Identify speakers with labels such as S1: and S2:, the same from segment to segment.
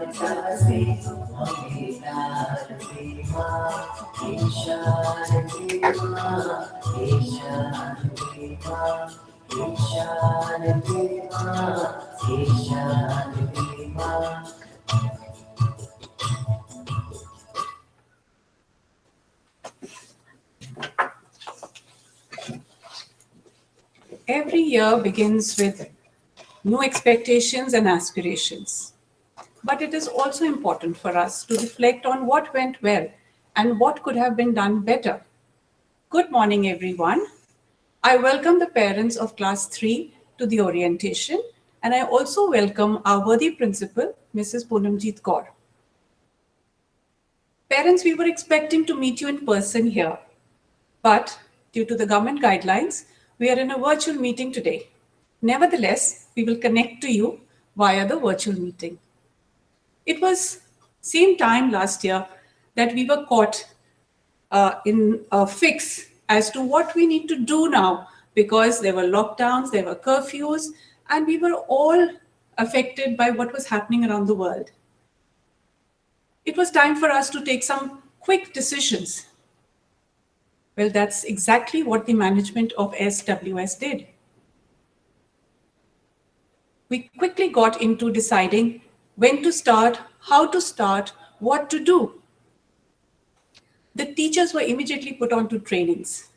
S1: Every year begins with new expectations and aspirations. But it is also important for us to reflect on what went well and what could have been done better. Good morning, everyone. I welcome the parents of Class 3 to the orientation, and I also welcome our worthy principal, Mrs. Poonamjeet Kaur. Parents, we were expecting to meet you in person here, but due to the government guidelines, we are in a virtual meeting today. Nevertheless, we will connect to you via the virtual meeting. It was same time last year that we were caught in a fix as to what we need to do now, because there were lockdowns, there were curfews, and we were all affected by what was happening around the world. It was time for us to take some quick decisions. Well, that's exactly what the management of SWS did. We quickly got into deciding when to start, how to start, what to do. The teachers were immediately put onto trainings.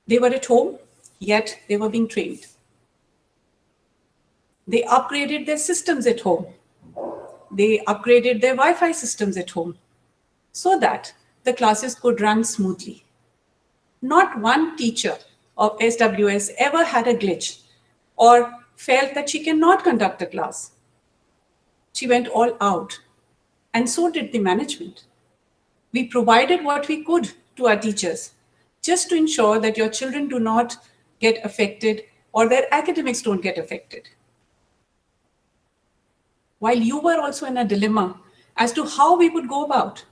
S1: They were at home, yet they were being trained. They upgraded their systems at home. They upgraded their Wi-Fi systems at home so that the classes could run smoothly. Not one teacher of SWS ever had a glitch or felt that she cannot conduct a class. She went all out, and so did the management. We provided what we could to our teachers just to ensure that your children do not get affected or their academics don't get affected. While you were also in a dilemma as to how we would go about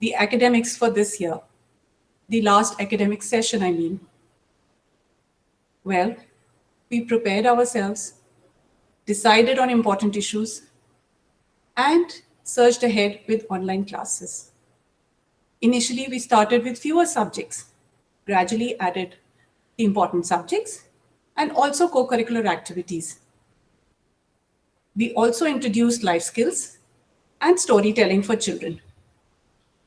S1: the academics for this year, the last academic session, I mean. Well, we prepared ourselves, decided on important issues, and surged ahead with online classes. Initially, we started with fewer subjects, gradually added the important subjects, and also co-curricular activities. We also introduced life skills and storytelling for children,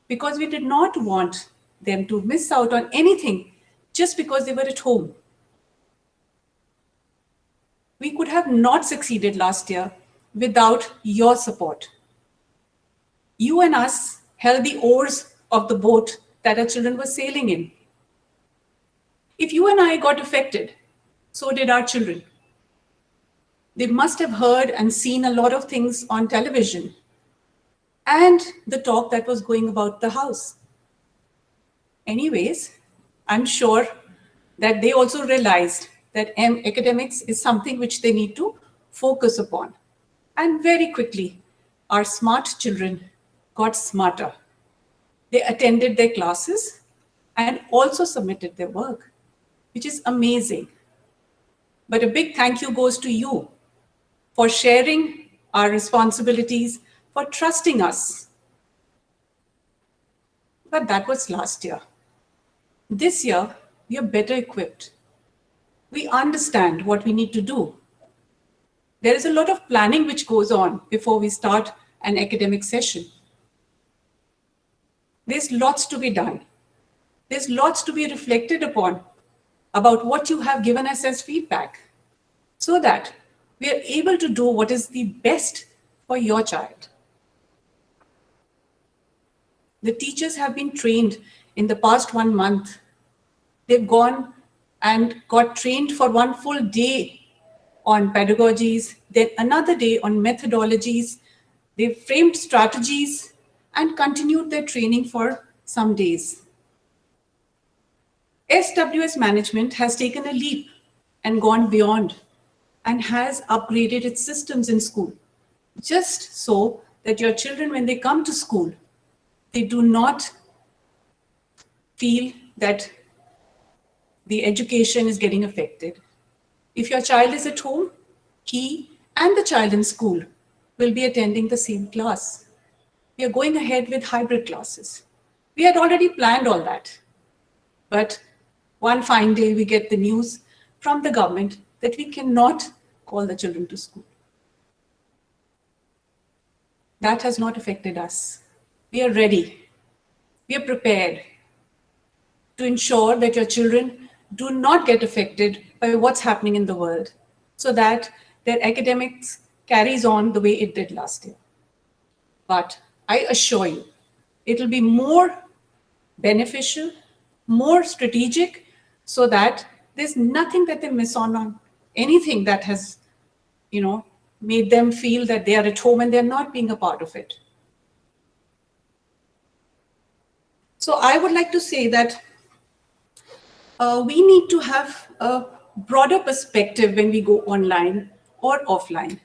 S1: because we did not want them to miss out on anything just because they were at home. We could have not succeeded last year without your support. You and us held the oars of the boat that our children were sailing in. If you and I got affected, so did our children. They must have heard and seen a lot of things on television and the talk that was going about the house. Anyways, I'm sure that they also realized that academics is something which they need to focus upon. And very quickly, our smart children got smarter. They attended their classes and also submitted their work, which is amazing. But a big thank you goes to you for sharing our responsibilities, for trusting us. But that was last year. This year, we are better equipped. We understand what we need to do. There is a lot of planning which goes on before we start an academic session. There's lots to be done. There's lots to be reflected upon about what you have given us as feedback, so that we are able to do what is the best for your child. The teachers have been trained in the past 1 month. They've gone and got trained for 1 full day on pedagogies, then another day on methodologies. They've framed strategies and continued their training for some days. SWS management has taken a leap and gone beyond and has upgraded its systems in school, just so that your children, when they come to school, they do not feel that the education is getting affected. If your child is at home, he and the child in school will be attending the same class. We are going ahead with hybrid classes. We had already planned all that. But one fine day, we get the news from the government that we cannot call the children to school. That has not affected us. We are ready. We are prepared to ensure that your children do not get affected by what's happening in the world, so that their academics carries on the way it did last year. But I assure you, it will be more beneficial, more strategic, so that there's nothing that they miss on anything that has, made them feel that they are at home and they're not being a part of it. So I would like to say that we need to have a broader perspective when we go online or offline.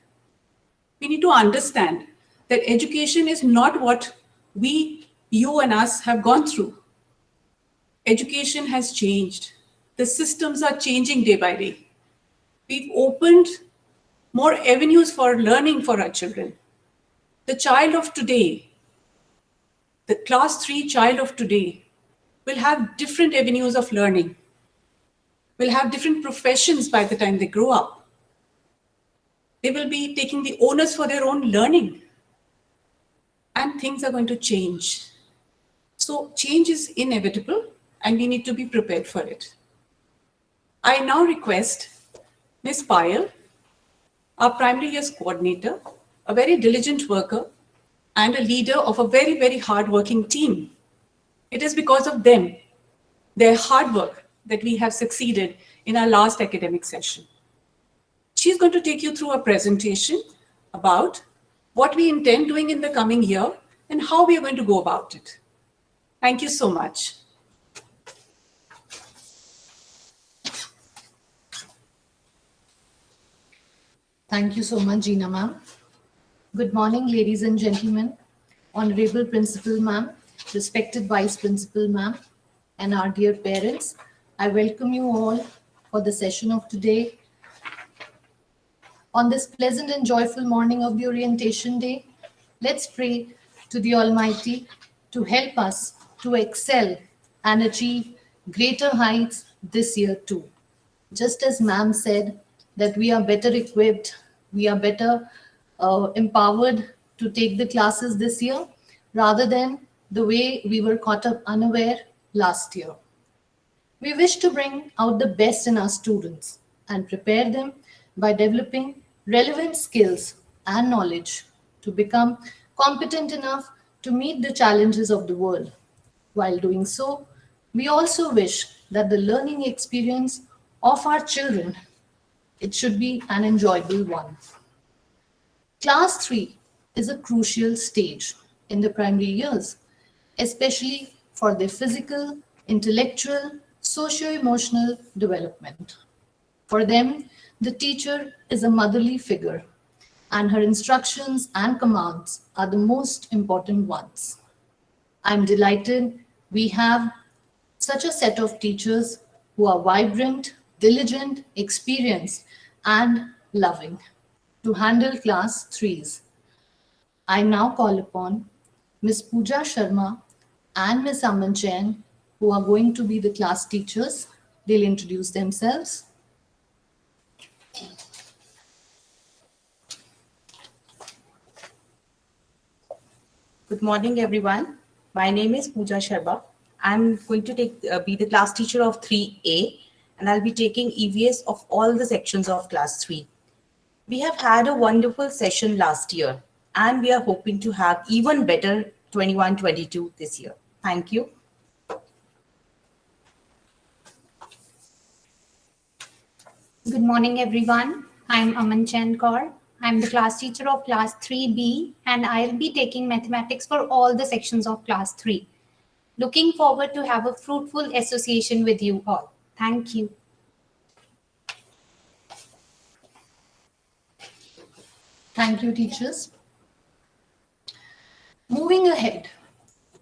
S1: We need to understand that education is not what we, you and us have gone through. Education has changed. The systems are changing day by day. We've opened more avenues for learning for our children. The child of today, the class 3 child of today, will have different avenues of learning, will have different professions by the time they grow up. They will be taking the onus for their own learning, and things are going to change. So change is inevitable, and we need to be prepared for it. I now request Ms. Payal, our primary years coordinator, a very diligent worker and a leader of a very, very hardworking team. It is because of them, their hard work, that we have succeeded in our last academic session. She's going to take you through a presentation about what we intend doing in the coming year and how we are going to go about it. Thank you so much.
S2: Thank you so much, Jeena ma'am. Good morning, ladies and gentlemen, Honorable Principal ma'am, respected Vice Principal ma'am, and our dear parents. I welcome you all for the session of today. On this pleasant and joyful morning of the Orientation Day, let's pray to the Almighty to help us to excel and achieve greater heights this year too. Just as ma'am said that we are better equipped, we are better empowered to take the classes this year rather than the way we were caught up unaware last year. We wish to bring out the best in our students and prepare them by developing relevant skills and knowledge to become competent enough to meet the challenges of the world. While doing so, we also wish that the learning experience of our children, it should be an enjoyable one. Class 3 is a crucial stage in the primary years, especially for their physical, intellectual, socio-emotional development. For them, the teacher is a motherly figure, and her instructions and commands are the most important ones. I'm delighted we have such a set of teachers who are vibrant, diligent, experienced, and loving to handle class 3s. I now call upon Ms. Pooja Sharma and Ms. Aman Jain, who are going to be the class teachers. They'll introduce themselves.
S3: Good morning, everyone. My name is Pooja Sharma. I'm going to be the class teacher of 3A, and I'll be taking EVS of all the sections of class 3. We have had a wonderful session last year, and we are hoping to have even better 21-22 this year. Thank you.
S4: Good morning, everyone. I'm Aman Jain Kaur. I'm the class teacher of class 3B, and I'll be taking mathematics for all the sections of class 3. Looking forward to have a fruitful association with you all. Thank you.
S2: Thank you, teachers. Moving ahead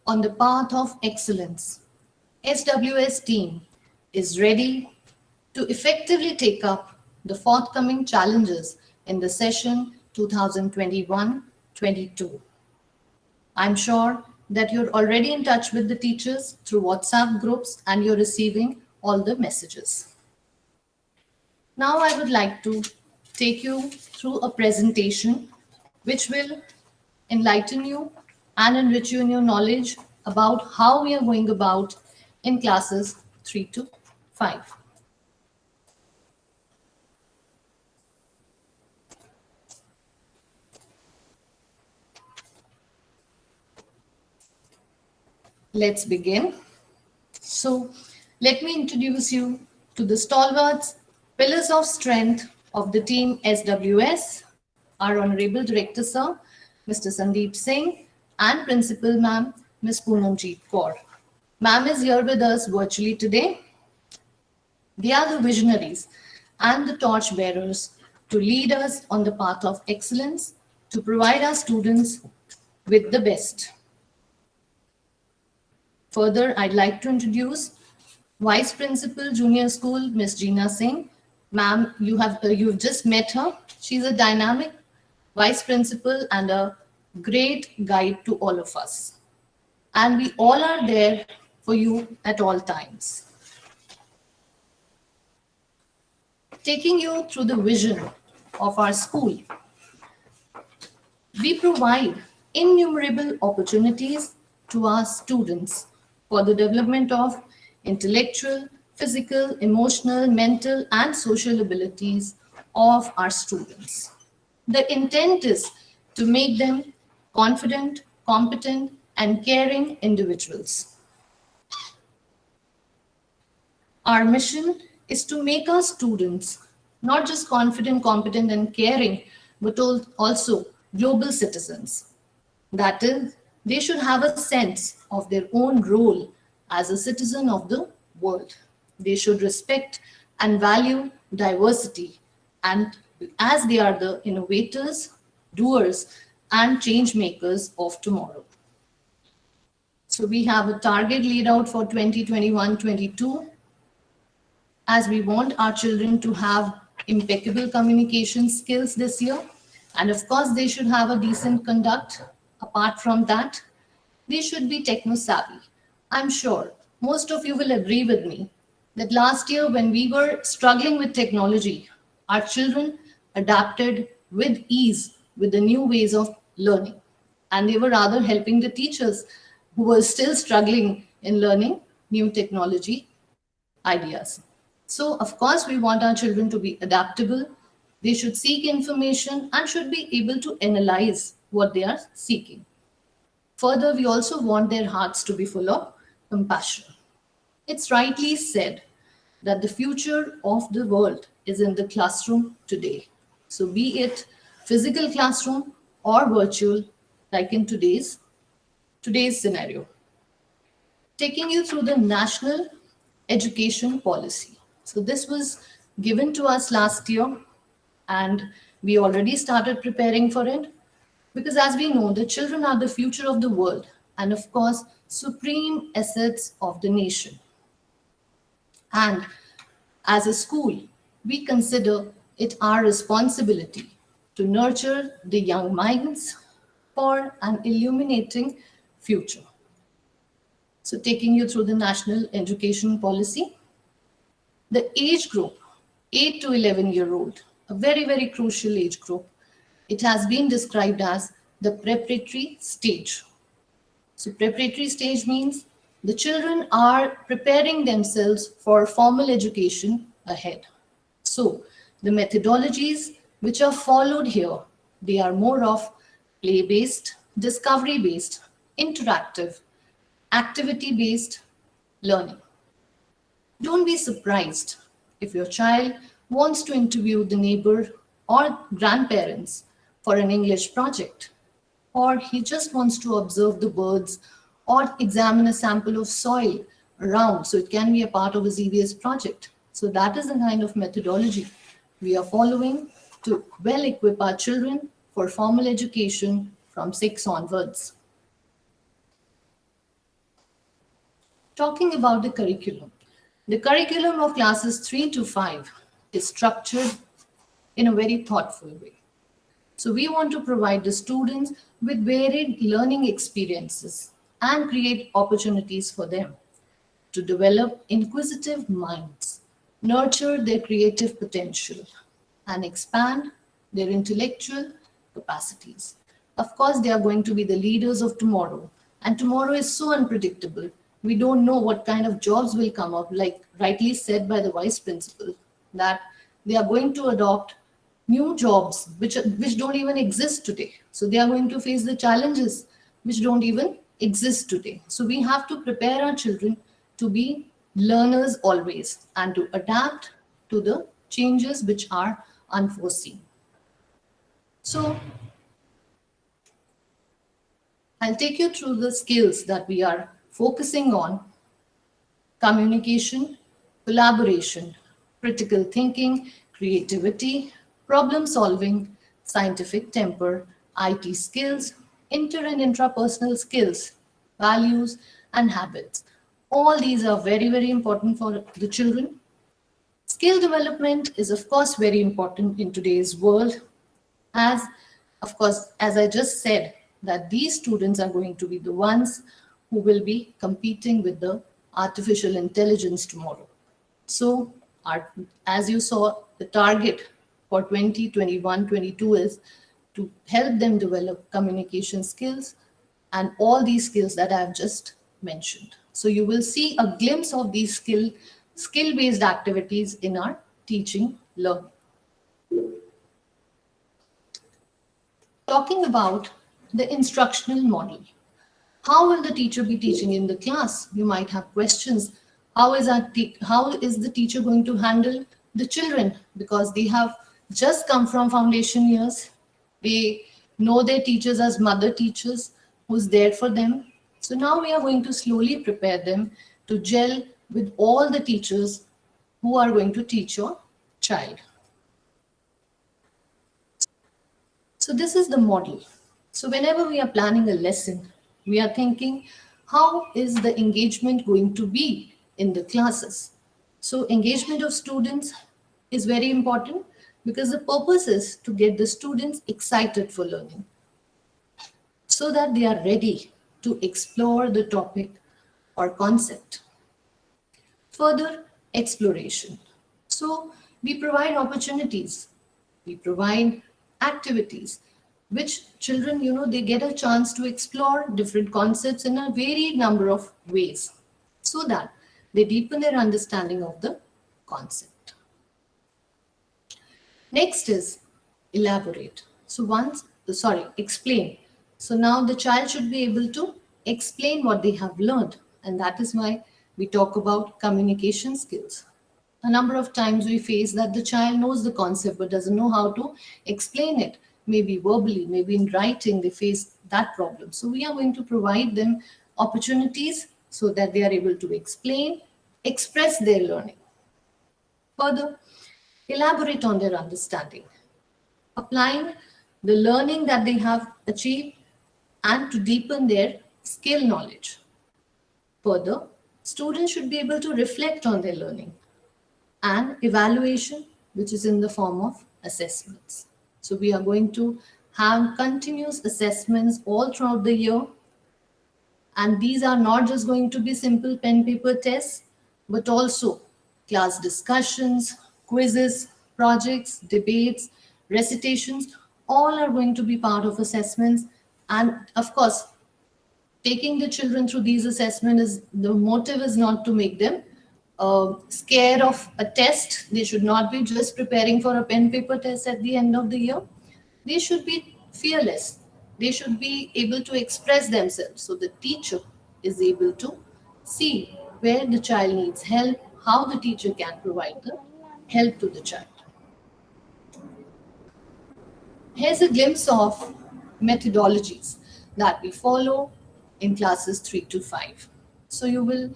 S2: on the path of excellence, SWS team is ready to effectively take up the forthcoming challenges in the session 2021-22. I'm sure that you're already in touch with the teachers through WhatsApp groups and you're receiving all the messages. Now I would like to take you through a presentation which will enlighten you and enrich you in your knowledge about how we are going about in classes 3 to 5. Let's begin. So let me introduce you to the stalwarts, pillars of strength of the team SWS, our Honorable Director Sir, Mr. Sandeep Singh, and Principal Ma'am, Ms. Poonamjeet Kaur. Ma'am is here with us virtually today. They are the visionaries and the torch bearers to lead us on the path of excellence, to provide our students with the best. Further, I'd like to introduce Vice Principal Junior School, Ms. Jeena Singh. Ma'am, you've just met her. She's a dynamic Vice Principal and a great guide to all of us. And we all are there for you at all times. Taking you through the vision of our school, we provide innumerable opportunities to our students for the development of intellectual, physical, emotional, mental, and social abilities of our students. The intent is to make them confident, competent, and caring individuals. Our mission is to make our students not just confident, competent, and caring, but also global citizens. That is, they should have a sense of their own role as a citizen of the world. They should respect and value diversity, and as they are the innovators, doers, and change makers of tomorrow. So we have a target laid out for 2021-22, as we want our children to have impeccable communication skills this year. And of course, they should have a decent conduct. Apart from that, they should be techno-savvy. I'm sure most of you will agree with me that last year when we were struggling with technology, our children adapted with ease with the new ways of learning. And they were rather helping the teachers who were still struggling in learning new technology ideas. So of course, we want our children to be adaptable. They should seek information and should be able to analyze what they are seeking. Further, we also want their hearts to be full of compassion. It's rightly said that the future of the world is in the classroom today. So be it physical classroom or virtual, like in today's scenario. Taking you through the National Education Policy. So this was given to us last year, and we already started preparing for it. Because as we know, the children are the future of the world and of course, supreme assets of the nation. And as a school, we consider it our responsibility to nurture the young minds for an illuminating future. So taking you through the National Education Policy, the age group, 8 to 11-year-old, a very, very crucial age group. It has been described as the preparatory stage. So preparatory stage means the children are preparing themselves for formal education ahead. So the methodologies which are followed here, they are more of play-based, discovery-based, interactive, activity-based learning. Don't be surprised if your child wants to interview the neighbor or grandparents for an English project, or he just wants to observe the birds or examine a sample of soil around, so it can be a part of his EVS project. So that is the kind of methodology we are following to well equip our children for formal education from 6 onwards. Talking about the curriculum of classes 3 to 5 is structured in a very thoughtful way. So we want to provide the students with varied learning experiences and create opportunities for them to develop inquisitive minds, nurture their creative potential, and expand their intellectual capacities. Of course, they are going to be the leaders of tomorrow, and tomorrow is so unpredictable. We don't know what kind of jobs will come up, like rightly said by the vice principal, that they are going to adopt new jobs which don't even exist today. So they are going to face the challenges which don't even exist today. So we have to prepare our children to be learners always and to adapt to the changes which are unforeseen. So I'll take you through the skills that we are focusing on: communication, collaboration, critical thinking, creativity, problem solving, scientific temper, IT skills, inter and intrapersonal skills, values, and habits. All these are very, very important for the children. Skill development is, of course, very important in today's world, as, of course, as I just said, that these students are going to be the ones who will be competing with the artificial intelligence tomorrow. So, as you saw, the target for 2021-22 is to help them develop communication skills and all these skills that I have just mentioned. So you will see a glimpse of these skill-based activities in our teaching learning. Talking about the instructional model. How will the teacher be teaching in the class? You might have questions. How is the teacher going to handle the children? Because they have just come from foundation years. They know their teachers as mother teachers who's there for them. So now we are going to slowly prepare them to gel with all the teachers who are going to teach your child. So this is the model. So whenever we are planning a lesson, we are thinking, how is the engagement going to be in the classes? So engagement of students is very important because the purpose is to get the students excited for learning so that they are ready to explore the topic or concept. Further exploration. So we provide opportunities, we provide activities which children, they get a chance to explore different concepts in a varied number of ways so that they deepen their understanding of the concept. Next is elaborate. Explain. So now the child should be able to explain what they have learned, and that is why we talk about communication skills. A number of times we face that the child knows the concept but doesn't know how to explain it. Maybe verbally, maybe in writing, they face that problem. So we are going to provide them opportunities so that they are able to explain, express their learning. Further, elaborate on their understanding, applying the learning that they have achieved and to deepen their skill knowledge. Further, students should be able to reflect on their learning and evaluation, which is in the form of assessments. So we are going to have continuous assessments all throughout the year. And these are not just going to be simple pen paper tests, but also class discussions, quizzes, projects, debates, recitations, all are going to be part of assessments. And of course, taking the children through these assessments, the motive is not to make them scared of a test. They should not be just preparing for a pen paper test at the end of the year. They should be fearless. They should be able to express themselves. So the teacher is able to see where the child needs help, how the teacher can provide the help to the child. Here's a glimpse of methodologies that we follow in classes 3 to 5. So you will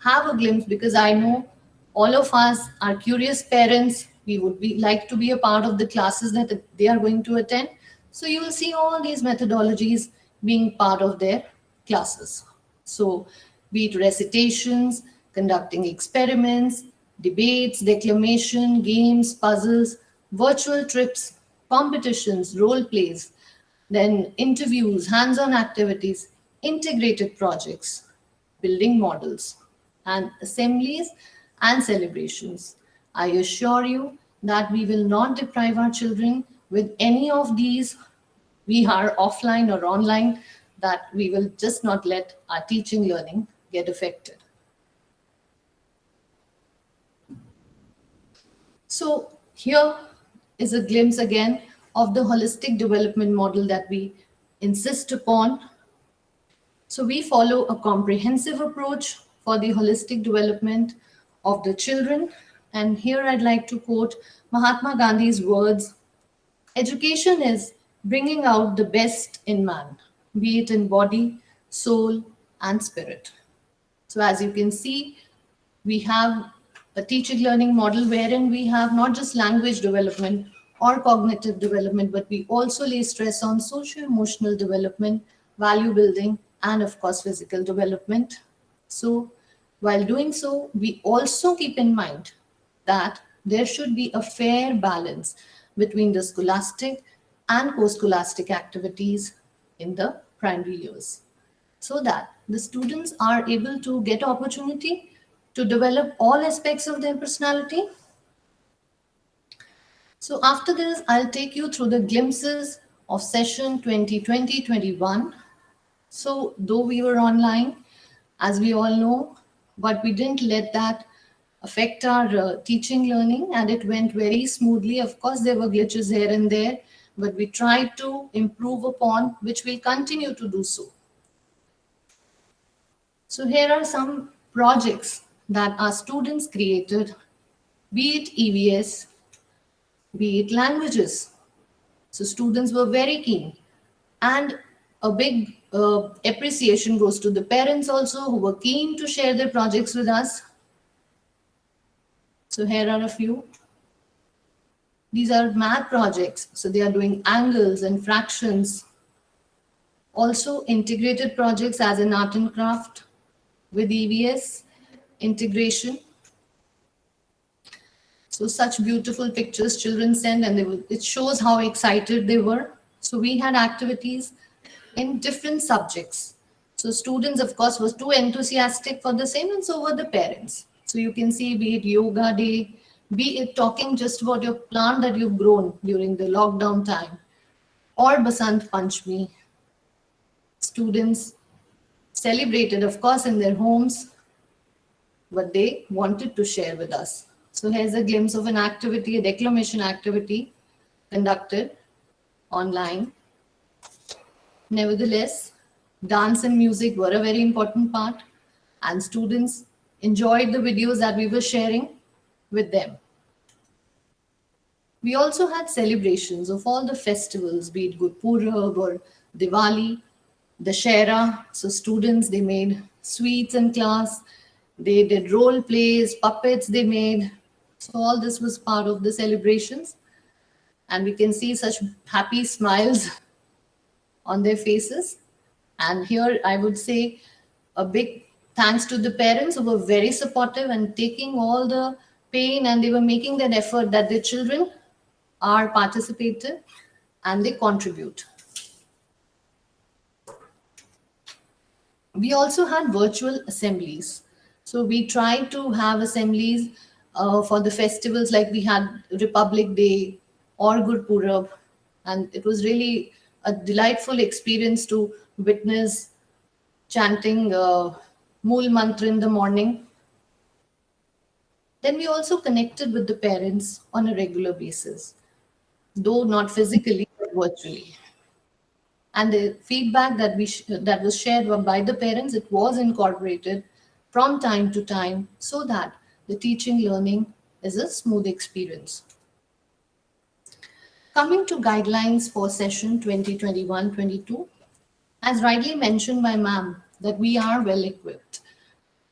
S2: have a glimpse, because I know all of us are curious parents. We would like to be a part of the classes that they are going to attend. So you will see all these methodologies being part of their classes. So be it recitations, conducting experiments, debates, declamation, games, puzzles, virtual trips, competitions, role plays, then interviews, hands-on activities, integrated projects, building models, and assemblies and celebrations. I assure you that we will not deprive our children with any of these. We are offline or online, that we will just not let our teaching learning get affected. So here is a glimpse again of the holistic development model that we insist upon. So we follow a comprehensive approach for the holistic development of the children. And here I'd like to quote Mahatma Gandhi's words: education is bringing out the best in man, be it in body, soul, and spirit. So as you can see, we have a teaching learning model wherein we have not just language development or cognitive development, but we also lay stress on socio-emotional development, value building, and of course, physical development. So while doing so, we also keep in mind that there should be a fair balance between the scholastic and post-scholastic activities in the primary years, so that the students are able to get opportunity to develop all aspects of their personality. So after this, I'll take you through the glimpses of session 2020-21. So though we were online, as we all know, but we didn't let that affect our teaching learning, and it went very smoothly. Of course, there were glitches here and there, but we tried to improve upon, which we'll continue to do so. So here are some projects that our students created, be it EVS, be it languages. So students were very keen, and a big appreciation goes to the parents also, who were keen to share their projects with us. So here are a few. These are math projects. So they are doing angles and fractions. Also integrated projects as in art and craft with EVS integration. So such beautiful pictures children send, and it shows how excited they were. So we had activities in different subjects. So students, of course, was too enthusiastic for the same, and so were the parents. So you can see, be it yoga day, be it talking just about your plant that you've grown during the lockdown time, or Basant Panchami. Students celebrated, of course, in their homes, but they wanted to share with us. So here's a glimpse of an activity, a declamation activity conducted online. Nevertheless, dance and music were a very important part, and students enjoyed the videos that we were sharing with them. We also had celebrations of all the festivals, be it Gurpurab or Diwali, Dashera. So students, they made sweets in class, they did role plays, puppets they made. So all this was part of the celebrations, and we can see such happy smiles on their faces. And here I would say a big thanks to the parents, who were very supportive and taking all the pain, and they were making that effort that their children are participative and they contribute. We also had virtual assemblies. So we tried to have assemblies for the festivals, like we had Republic Day or Gurpurab, and it was really a delightful experience to witness chanting Mool Mantra in the morning. Then we also connected with the parents on a regular basis, though not physically, but virtually. And the feedback that that was shared by the parents, it was incorporated from time to time, so that the teaching learning is a smooth experience. Coming to guidelines for session 2021-22, as rightly mentioned by ma'am, that we are well equipped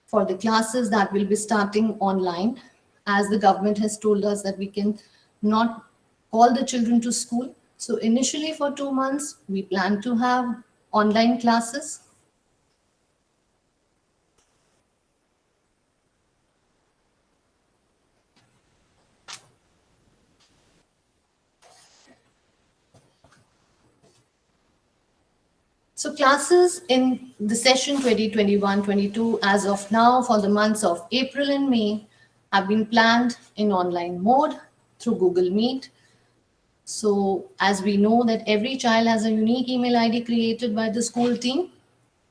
S2: for the classes that will be starting online, as the government has told us that we can not call the children to school. So initially for 2 months, we plan to have online classes. So classes in the session 2021-22 as of now for the months of April and May have been planned in online mode through Google Meet. So as we know that every child has a unique email ID created by the school team.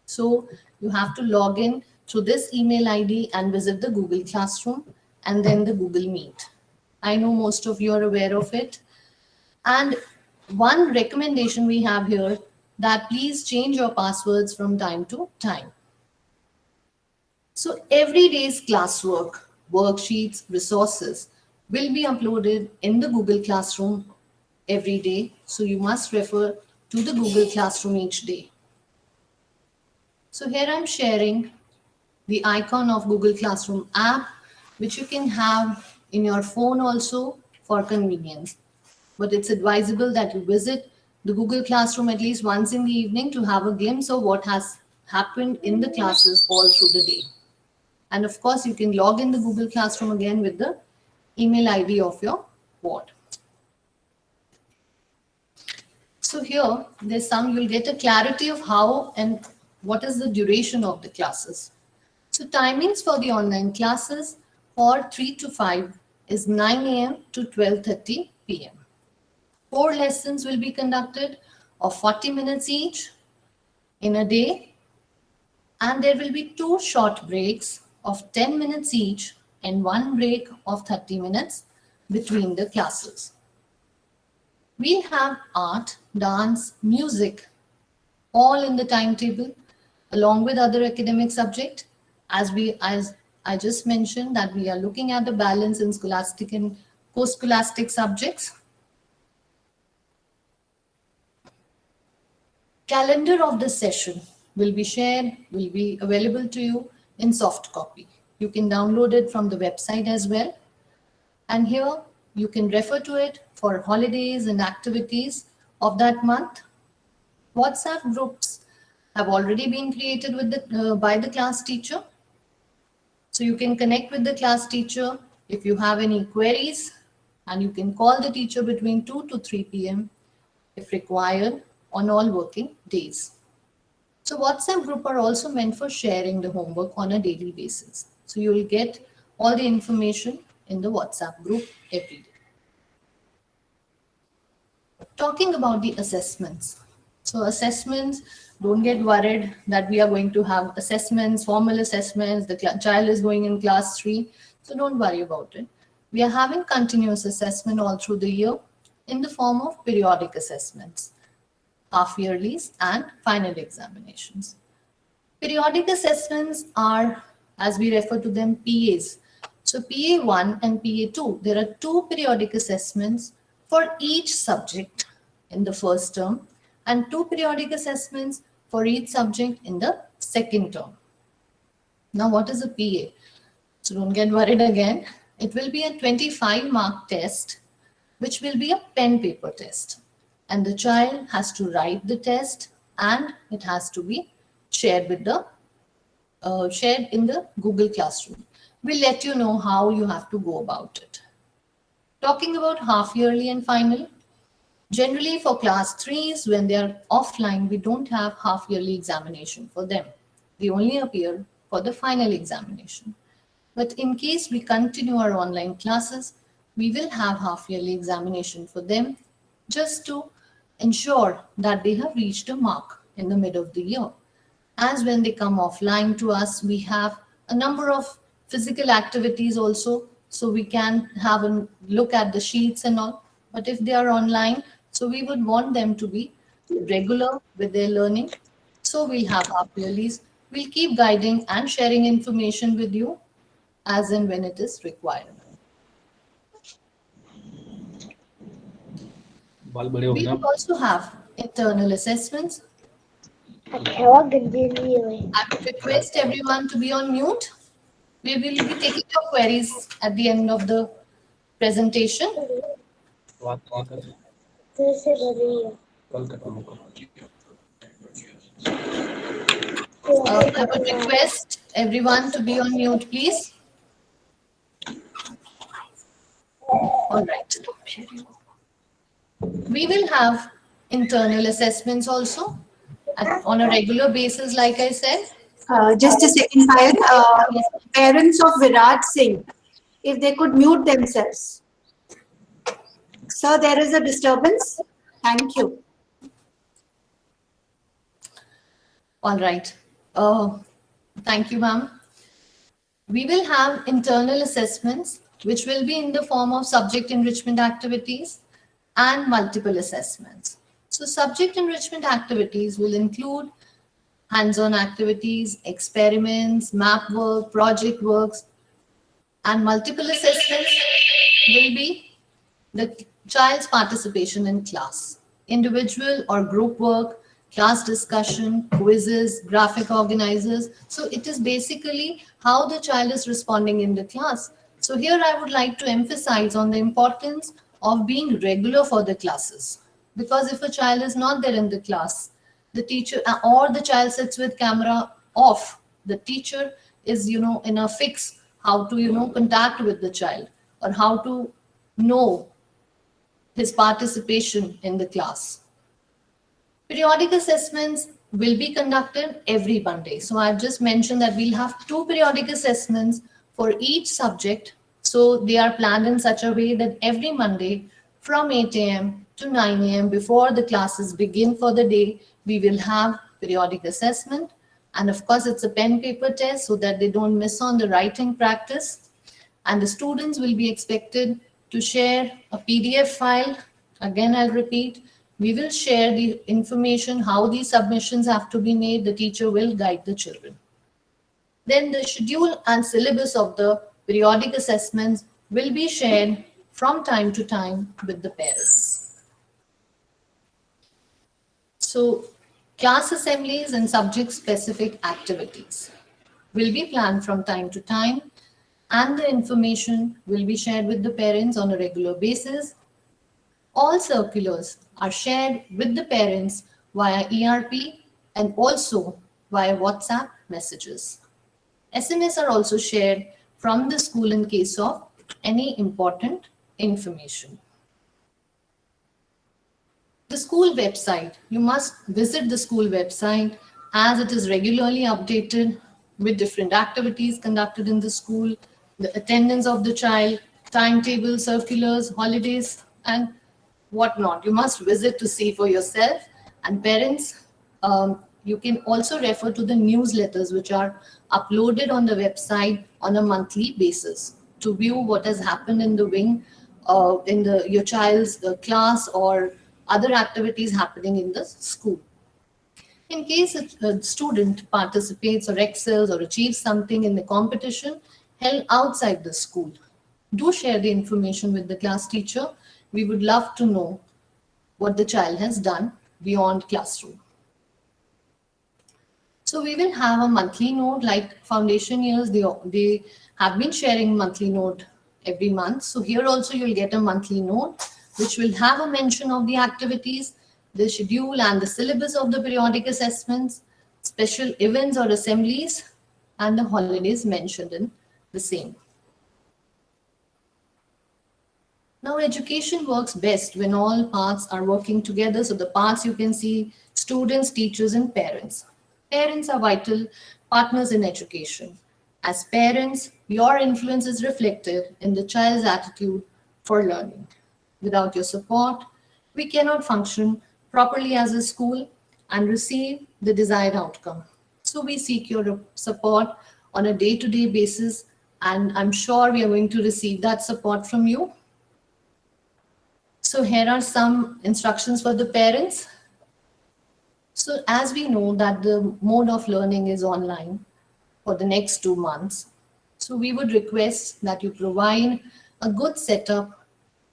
S2: So you have to log in through this email ID and visit the Google Classroom and then the Google Meet. I know most of you are aware of it. And one recommendation we have here that please change your passwords from time to time. So every day's classwork, worksheets, resources will be uploaded in the Google Classroom every day. So you must refer to the Google Classroom each day. So here I'm sharing the icon of Google Classroom app, which you can have in your phone also for convenience. But it's advisable that you visit the Google Classroom at least once in the evening to have a glimpse of what has happened in the classes all through the day. And of course, you can log in the Google Classroom again with the email ID of your ward. So here, you'll get a clarity of how and what is the duration of the classes. So timings for the online classes for 3 to 5 is 9 a.m. to 12:30 p.m. 4 lessons will be conducted of 40 minutes each in a day, and there will be 2 short breaks of 10 minutes each and 1 break of 30 minutes between the classes. We'll have art, dance, music, all in the timetable, along with other academic subjects. As I just mentioned, that we are looking at the balance in scholastic and post-scholastic subjects. Calendar of the session will be available to you in soft copy. You can download it from the website as well. And here you can refer to it for holidays and activities of that month. WhatsApp groups have already been created by the class teacher. So you can connect with the class teacher if you have any queries, and you can call the teacher between 2 to 3 p.m. if required on all working days. So WhatsApp group are also meant for sharing the homework on a daily basis. So you will get all the information in the WhatsApp group every day. Talking about the assessments. So assessments, don't get worried that we are going to have assessments, formal assessments, the child is going in class 3. So don't worry about it. We are having continuous assessment all through the year in the form of periodic assessments, half yearlies and final examinations. Periodic assessments are, as we refer to them, PAs. So PA1 and PA2, there are 2 periodic assessments for each subject in the first term and 2 periodic assessments for each subject in the second term. Now, what is a PA? So don't get worried again. It will be a 25-mark test, which will be a pen paper test. And the child has to write the test and it has to be shared in the Google Classroom. We'll let you know how you have to go about it. Talking about half yearly and final, generally for class 3s, when they are offline, we don't have half yearly examination for them. They only appear for the final examination. But in case we continue our online classes, we will have half yearly examination for them just to ensure that they have reached a mark in the mid of the year. As when they come offline to us, we have a number of physical activities also, so we can have a look at the sheets and all. But if they are online, so we would want them to be regular with their learning. So we'll have half yearlies. We'll keep guiding and sharing information with you as and when it is required. We will also have internal assessments. I would request everyone to be on mute. We will be taking your queries at the end of the presentation. I would request everyone to be on mute, please. All right. We will have internal assessments also. on a regular basis, like I said?
S5: Just a second, Payal. Parents of Virat Singh, if they could mute themselves. Sir, there is a disturbance. Thank you.
S2: All right. Thank you, ma'am. We will have internal assessments, which will be in the form of subject enrichment activities and multiple assessments. So subject enrichment activities will include hands-on activities, experiments, map work, project works, and multiple assessments will be the child's participation in class, individual or group work, class discussion, quizzes, graphic organizers. So it is basically how the child is responding in the class. So here I would like to emphasize on the importance of being regular for the classes. Because if a child is not there in the class, the teacher or the child sits with camera off, the teacher is, in a fix how to, contact with the child or how to know his participation in the class. Periodic assessments will be conducted every Monday. So I've just mentioned that we'll have 2 periodic assessments for each subject. So they are planned in such a way that every Monday from 8 a.m. to 9 a.m. before the classes begin for the day, we will have periodic assessment. And of course, it's a pen paper test so that they don't miss on the writing practice. And the students will be expected to share a PDF file. Again, I'll repeat, we will share the information, how these submissions have to be made. The teacher will guide the children. Then the schedule and syllabus of the periodic assessments will be shared from time to time with the parents. So class assemblies and subject-specific activities will be planned from time to time, and the information will be shared with the parents on a regular basis. All circulars are shared with the parents via ERP and also via WhatsApp messages. SMS are also shared from the school in case of any important information. The school website, you must visit the school website as it is regularly updated with different activities conducted in the school, the attendance of the child, timetable, circulars, holidays, and whatnot. You must visit to see for yourself. And parents, you can also refer to the newsletters which are uploaded on the website on a monthly basis to view what has happened in the wing, in your child's class or other activities happening in the school. In case a student participates or excels or achieves something in the competition held outside the school, do share the information with the class teacher. We would love to know what the child has done beyond classroom. So we will have a monthly note like foundation years. They have been sharing monthly note every month. So here also you'll get a monthly note which will have a mention of the activities, the schedule and the syllabus of the periodic assessments, special events or assemblies, and the holidays mentioned in the same. Now, education works best when all parts are working together. So the parts you can see, students, teachers, and parents. Parents are vital partners in education. As parents, your influence is reflected in the child's attitude for learning. Without your support, we cannot function properly as a school and receive the desired outcome. So we seek your support on a day-to-day basis, and I'm sure we are going to receive that support from you. So here are some instructions for the parents. So as we know that the mode of learning is online for the next 2 months, so we would request that you provide a good setup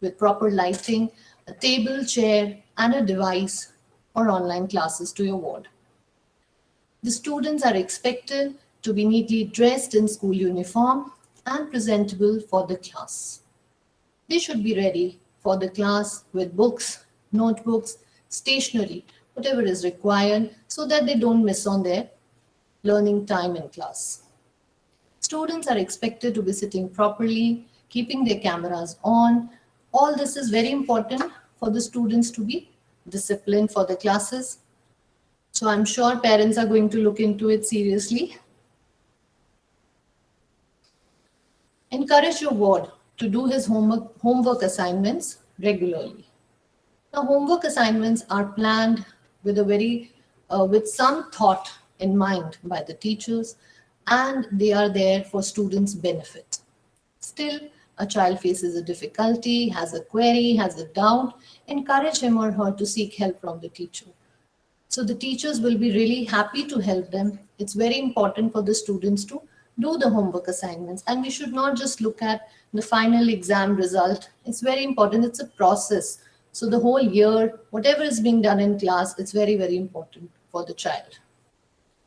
S2: with proper lighting, a table, chair, and a device for online classes to your ward. The students are expected to be neatly dressed in school uniform and presentable for the class. They should be ready for the class with books, notebooks, stationery, whatever is required so that they don't miss on their learning time in class. Students are expected to be sitting properly, keeping their cameras on. All this is very important for the students to be disciplined for the classes. So So I'm sure parents are going to look into it seriously. Encourage your ward to do his homework assignments regularly. Now, homework assignments are planned with with some thought in mind by the teachers, and they are there for students' benefit. Still, a child faces a difficulty, has a query, has a doubt, encourage him or her to seek help from the teacher. So the teachers will be really happy to help them. It's very important for the students to do the homework assignments, and we should not just look at the final exam result. It's very important. It's a process. So the whole year, whatever is being done in class, it's very, very important for the child.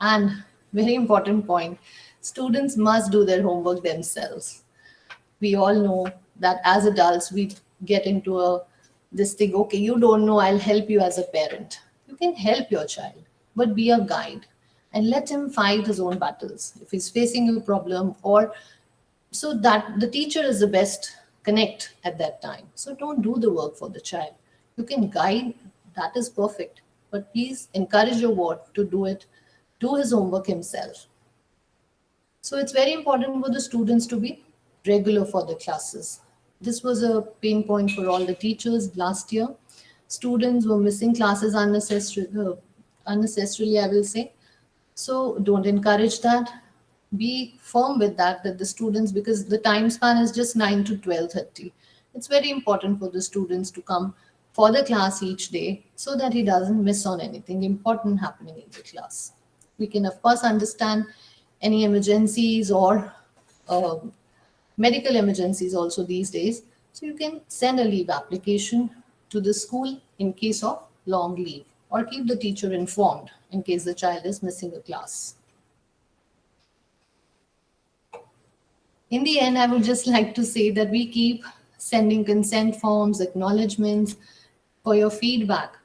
S2: And very important point, students must do their homework themselves. We all know that as adults, we get into this thing, okay, you don't know, I'll help you as a parent. You can help your child, but be a guide and let him fight his own battles. If he's facing a problem, or so that the teacher is the best connect at that time. So don't do the work for the child. You can guide, that is perfect. But please encourage your ward to do it, do his homework himself. So it's very important for the students to be regular for the classes. This was a pain point for all the teachers last year. Students were missing classes unnecessarily, I will say. So don't encourage that. Be firm with that the students, because the time span is just 9 to 12:30. It's very important for the students to come for the class each day so that he doesn't miss on anything important happening in the class. We can, of course, understand any emergencies or medical emergencies also these days. So you can send a leave application to the school in case of long leave, or keep the teacher informed in case the child is missing a class. In the end, I would just like to say that we keep sending consent forms, acknowledgements for your feedback.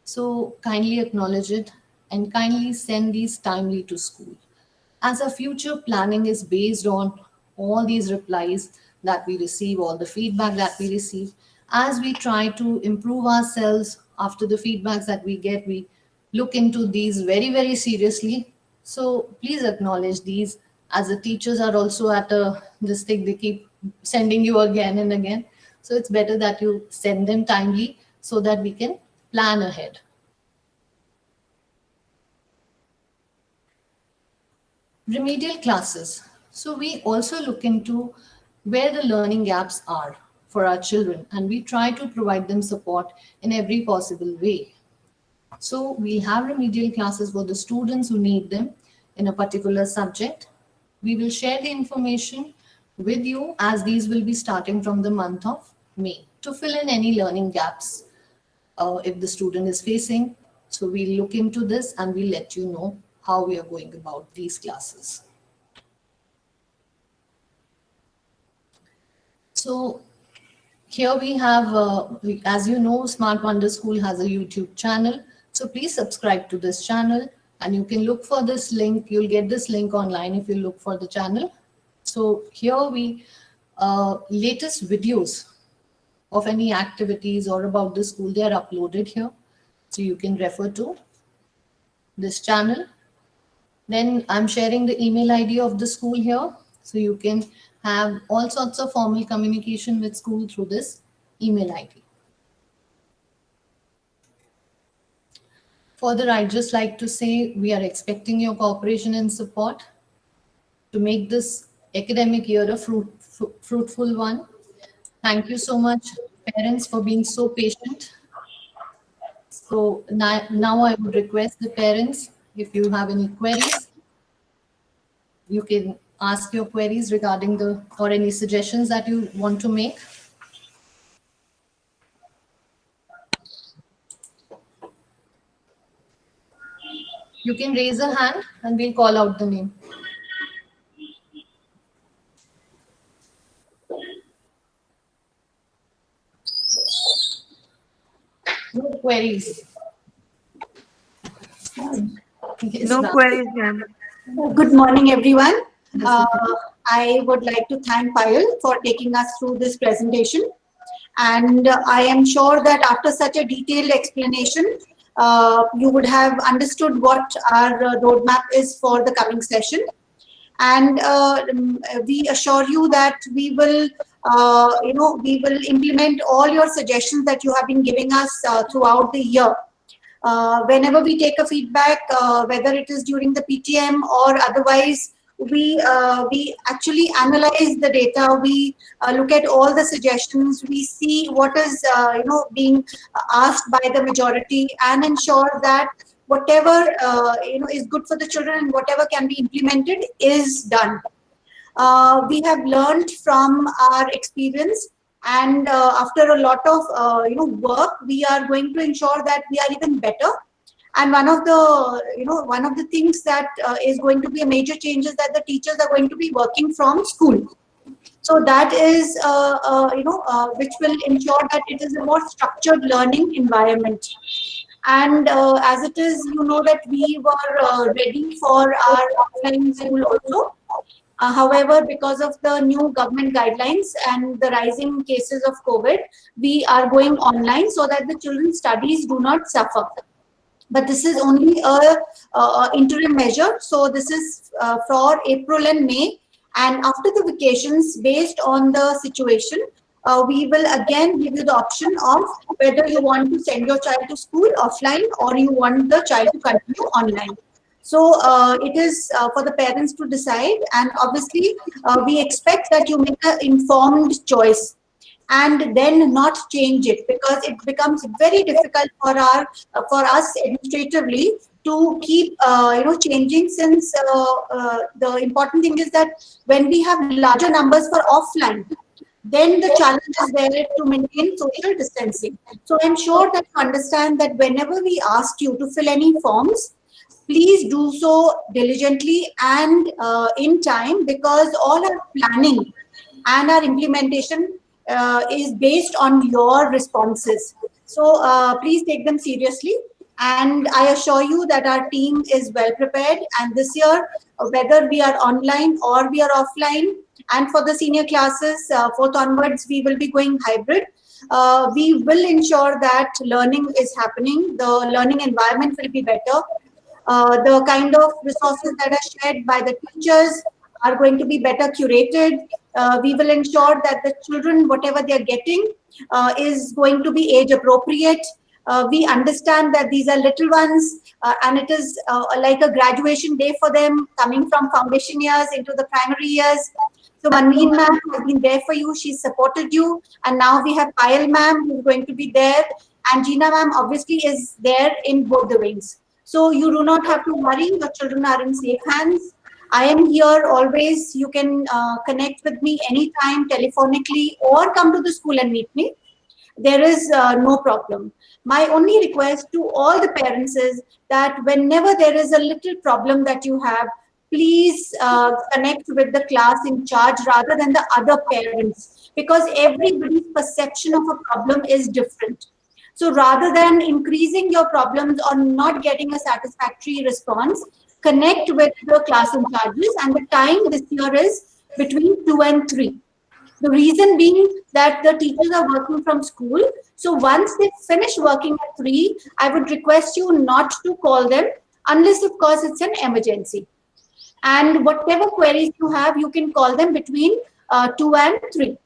S2: So kindly acknowledge it and kindly send these timely to school. As our future planning is based on all these replies that we receive, all the feedback that we receive, as we try to improve ourselves after the feedbacks that we get, we look into these very, very seriously. So please acknowledge these, as the teachers are also at this thing, they keep sending you again and again. So it's better that you send them timely so that we can plan ahead. Remedial classes. So we also look into where the learning gaps are for our children, and we try to provide them support in every possible way. So we have remedial classes for the students who need them in a particular subject. We will share the information with you, as these will be starting from the month of May, to fill in any learning gaps if the student is facing. So we'll look into this and we'll let you know how we are going about these classes. So here we have, as you know, Smart Wonder School has a YouTube channel. So please subscribe to this channel, and you can look for this link. You'll get this link online if you look for the channel. So here we, latest videos of any activities or about the school, they are uploaded here. So you can refer to this channel. Then I'm sharing the email ID of the school here. So you can have all sorts of formal communication with school through this email ID. Further, I'd just like to say we are expecting your cooperation and support to make this academic year a fruitful one. Thank you so much, parents, for being so patient. So now I would request the parents, if you have any queries, you can ask your queries regarding or any suggestions that you want to make. You can raise a hand and we'll call out the name. No queries. Yes,
S6: No
S2: ma'am.
S6: queries, ma'am.
S5: Good morning, everyone. I would like to thank Payal for taking us through this presentation. And I am sure that after such a detailed explanation, you would have understood what our roadmap is for the coming session. And we assure you that we will, we will implement all your suggestions that you have been giving us throughout the year. Whenever we take a feedback, whether it is during the PTM or otherwise, we actually analyze the data. We look at all the suggestions. We see what is being asked by the majority and ensure that whatever is good for the children and whatever can be implemented is done. We have learned from our experience, and after a lot of work, we are going to ensure that we are even better. And one of the things that is going to be a major change is that the teachers are going to be working from school. So that is which will ensure that it is a more structured learning environment. And as it is, that we were ready for our offline school also. However, because of the new government guidelines and the rising cases of COVID, we are going online so that the children's studies do not suffer. But this is only a interim measure. So this is for April and May. And after the vacations, based on the situation, we will again give you the option of whether you want to send your child to school offline or you want the child to continue online. So it is for the parents to decide, and obviously we expect that you make an informed choice and then not change it, because it becomes very difficult for us administratively to keep changing, since the important thing is that when we have larger numbers for offline, then the challenge is there to maintain social distancing. So I'm sure that you understand that whenever we ask you to fill any forms, please do so diligently and in time, because all our planning and our implementation is based on your responses. So please take them seriously. And I assure you that our team is well prepared. And this year, whether we are online or we are offline, and for the senior classes, 4th onwards, we will be going hybrid. We will ensure that learning is happening. The learning environment will be better. The kind of resources that are shared by the teachers are going to be better curated. We will ensure that the children, whatever they are getting, is going to be age appropriate. We understand that these are little ones, and it is like a graduation day for them, coming from foundation years into the primary years. So Manveen ma'am has been there for you. She's supported you. And now we have Payal ma'am who's going to be there. And Jeena ma'am obviously is there in both the wings. So you do not have to worry. Your children are in safe hands. I am here always. You can connect with me anytime telephonically or come to the school and meet me. There is no problem. My only request to all the parents is that whenever there is a little problem that you have, please connect with the class in charge rather than the other parents, because everybody's perception of a problem is different. So rather than increasing your problems or not getting a satisfactory response, connect with the class in charges, and the time this year is between 2 and 3. The reason being that the teachers are working from school. So once they finish working at 3, I would request you not to call them unless, of course, it's an emergency. And whatever queries you have, you can call them between 2 and 3.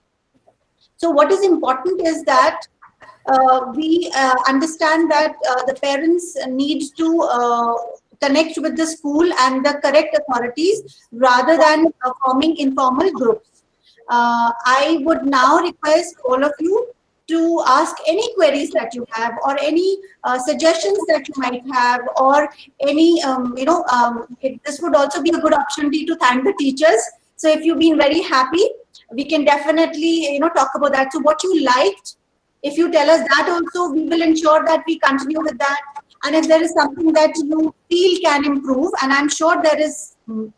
S5: So what is important is that we understand that the parents need to connect with the school and the correct authorities rather than forming informal groups. I would now request all of you to ask any queries that you have, or any suggestions that you might have, or any, this would also be a good opportunity to thank the teachers. So if you've been very happy, we can definitely, talk about that. So what you liked, if you tell us that also, we will ensure that we continue with that. And if there is something that you feel can improve, and I'm sure there is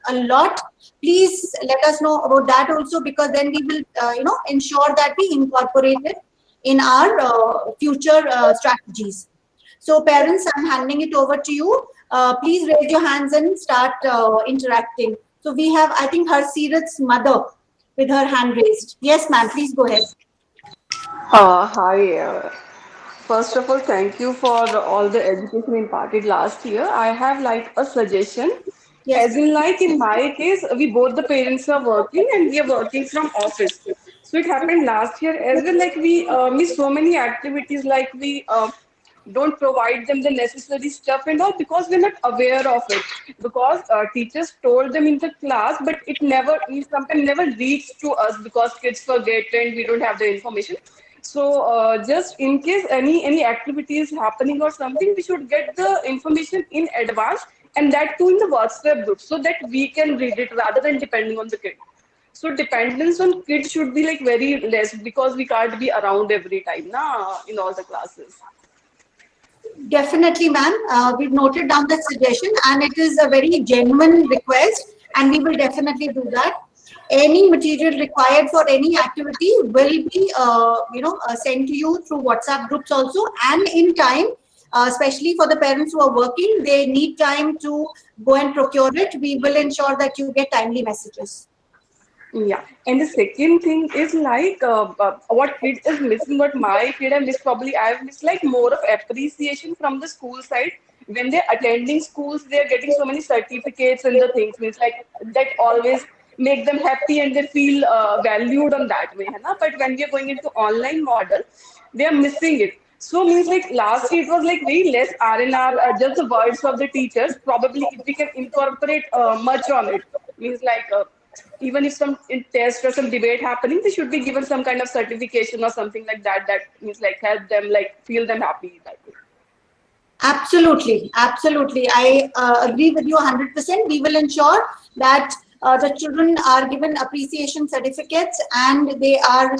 S5: a lot, please let us know about that also, because then we will, ensure that we incorporate it in our future strategies. So parents, I'm handing it over to you. Please raise your hands and start interacting. So we have, I think, Harsirat's mother with her hand raised. Yes, ma'am, please go ahead.
S6: Hi. First of all, thank you for all the education imparted last year. I have like a suggestion.
S5: Yes.
S6: As in, like in my case, we both the parents are working and we are working from office. So it happened last year as well. Like we miss so many activities, like we don't provide them the necessary stuff and all because we're not aware of it. Because teachers told them in the class, but it never, sometimes never reaches to us because kids forget and we don't have the information. So just in case any activity is happening or something, we should get the information in advance and that too in the WhatsApp group so that we can read it rather than depending on the kid. So dependence on kids should be like very less because we can't be around every time, na, in all the classes.
S5: Definitely, ma'am. We've noted down that suggestion, and it is a very genuine request, and we will definitely do that. Any material required for any activity will be, sent to you through WhatsApp groups also, and in time. Especially for the parents who are working, they need time to go and procure it. We will ensure that you get timely messages.
S6: Yeah, and the second thing is like what kid is missing, what my kid have missed, probably I've missed like more of appreciation from the school side. When they're attending schools, they're getting so many certificates and the things means like that always make them happy and they feel valued on that way. है ना? But when we are going into online model, they are missing it. So means like last year it was like very less R&R, just the words of the teachers. Probably if we can incorporate much on it, means like even if some in test or some debate happening, they should be given some kind of certification or something like that. That means like help them, like feel them happy that way.
S5: Absolutely, absolutely. I agree with you 100%. We will ensure that the children are given appreciation certificates and they are,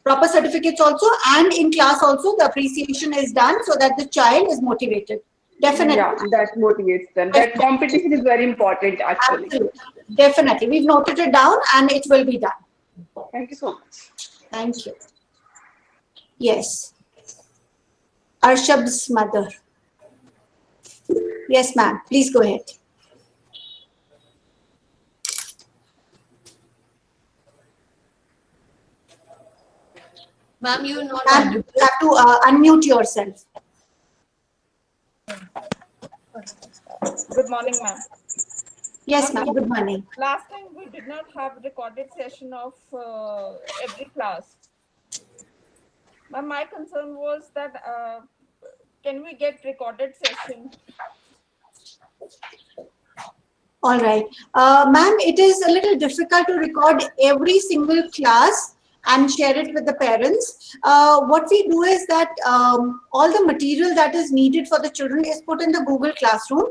S5: proper certificates also. And in class also, the appreciation is done so that the child is motivated. Definitely.
S6: Yeah, that motivates them. That competition is very important actually.
S5: Absolutely. Definitely. We've noted it down and it will be done.
S6: Thank you so much.
S5: Thank you. Yes. Arshab's mother. Yes, ma'am. Please go ahead.
S2: Ma'am, you're not
S5: Ma'am,
S2: audible.
S5: you have to unmute yourself.
S7: Good morning, ma'am.
S5: Yes, ma'am. Good morning.
S7: Last time we did not have recorded session of every class. Ma'am, my concern was that can we get recorded session?
S5: All right. Ma'am, it is a little difficult to record every single class and share it with the parents. What we do is that all the material that is needed for the children is put in the Google Classroom,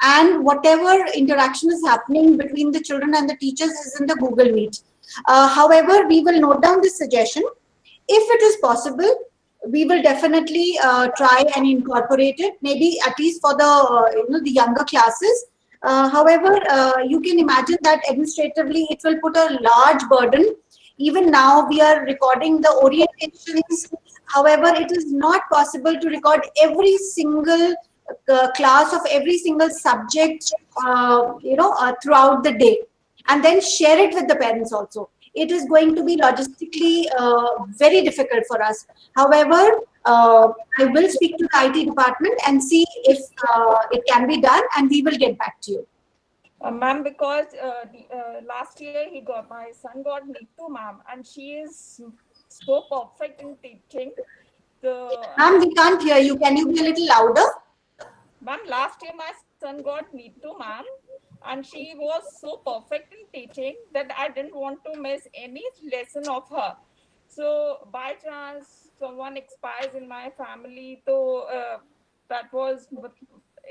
S5: and whatever interaction is happening between the children and the teachers is in the Google Meet. However, we will note down this suggestion. If it is possible, we will definitely try and incorporate it, maybe at least for the the younger classes. However, you can imagine that administratively it will put a large burden. Even now we are recording the orientations. However, it is not possible to record every single class of every single subject, throughout the day, and then share it with the parents also. It is going to be logistically very difficult for us. However, I will speak to the IT department and see if it can be done, and we will get back to you.
S7: Ma'am, because last year my son got Neetu ma'am, and she is so perfect in teaching.
S5: Ma'am, we can't hear you. Can you be a little louder?
S7: Ma'am, last year my son got Neetu ma'am, and she was so perfect in teaching that I didn't want to miss any lesson of her. So by chance someone expires in my family, so that was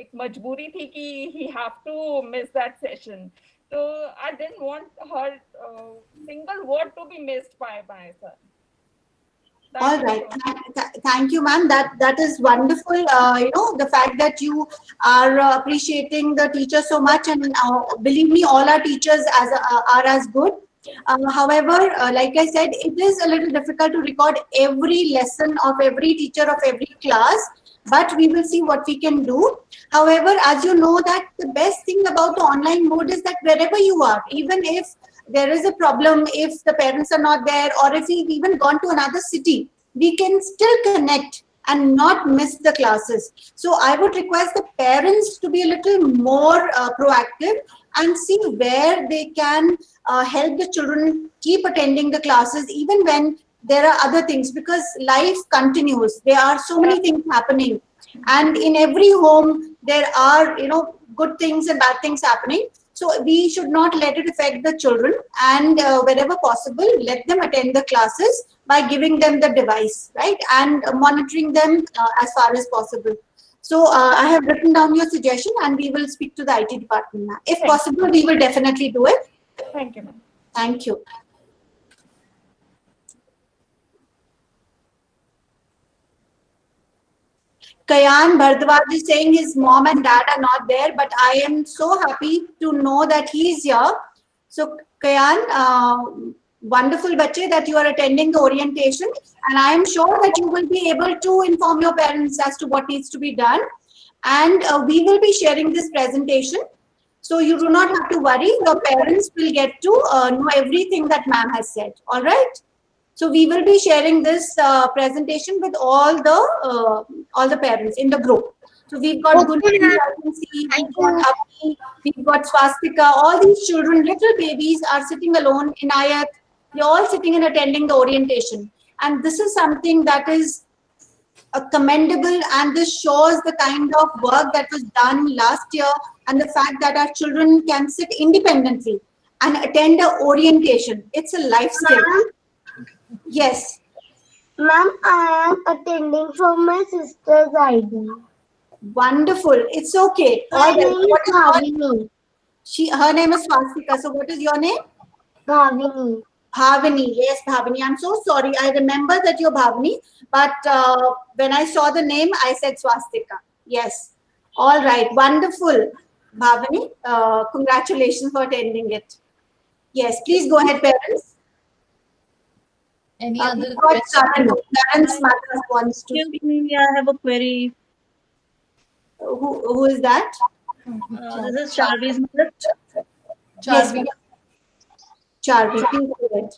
S7: एक मजबूरी थी कि he have to miss that session. So I didn't want her single word to be missed by my son.
S5: All right. Thank you, ma'am. That is wonderful. The fact that you are appreciating the teacher so much, and believe me, all our teachers are as good. However, like I said, it is a little difficult to record every lesson of every teacher of every class, but we will see what we can do. However, as you know, that the best thing about the online mode is that wherever you are, even if there is a problem, if the parents are not there, or if we've even gone to another city, we can still connect and not miss the classes. So I would request the parents to be a little more proactive and see where they can help the children keep attending the classes even when there are other things, because life continues. There are so many things happening, and in every home there are, good things and bad things happening. So we should not let it affect the children, and wherever possible, let them attend the classes by giving them the device, right, and monitoring them as far as possible. So I have written down your suggestion, and we will speak to the IT department now. If possible, we will definitely do it.
S7: Thank you, ma'am.
S5: Thank you. Kayan Bhardwaj is saying his mom and dad are not there, but I am so happy to know that he is here. So Kayan, wonderful bache that you are attending the orientation, and I am sure that you will be able to inform your parents as to what needs to be done. And we will be sharing this presentation. So you do not have to worry. Your parents will get to know everything that ma'am has said. All right. So we will be sharing this presentation with all the parents in the group. So we've got Gulfi, I can see, we've got Abhi, we've got Swastika. All these children, little babies, are sitting alone in Ayat. They're all sitting and attending the orientation. And this is something that is commendable, and this shows the kind of work that was done last year, and the fact that our children can sit independently and attend a orientation. It's a life skill. Yes.
S8: Ma'am, I am attending from my sister's ID.
S5: Wonderful. It's okay.
S8: Her
S5: All
S8: name
S5: right.
S8: is Bhavini.
S5: Her name is Swastika. So what is your name?
S8: Bhavini.
S5: Bhavini. Yes, Bhavini. I'm so sorry. I remember that you're Bhavini, but when I saw the name, I said Swastika. Yes. All right. Wonderful. Bhavini, congratulations for attending it. Yes, please go ahead, parents.
S2: Any other
S5: Karan,
S2: questions?
S5: Karan's mother wants to
S9: Excuse
S5: speak.
S9: me, I have a query.
S5: Who is that?
S9: This is Charvi's mother.
S5: Yes,
S2: Charvi.
S5: Charvi, please go ahead.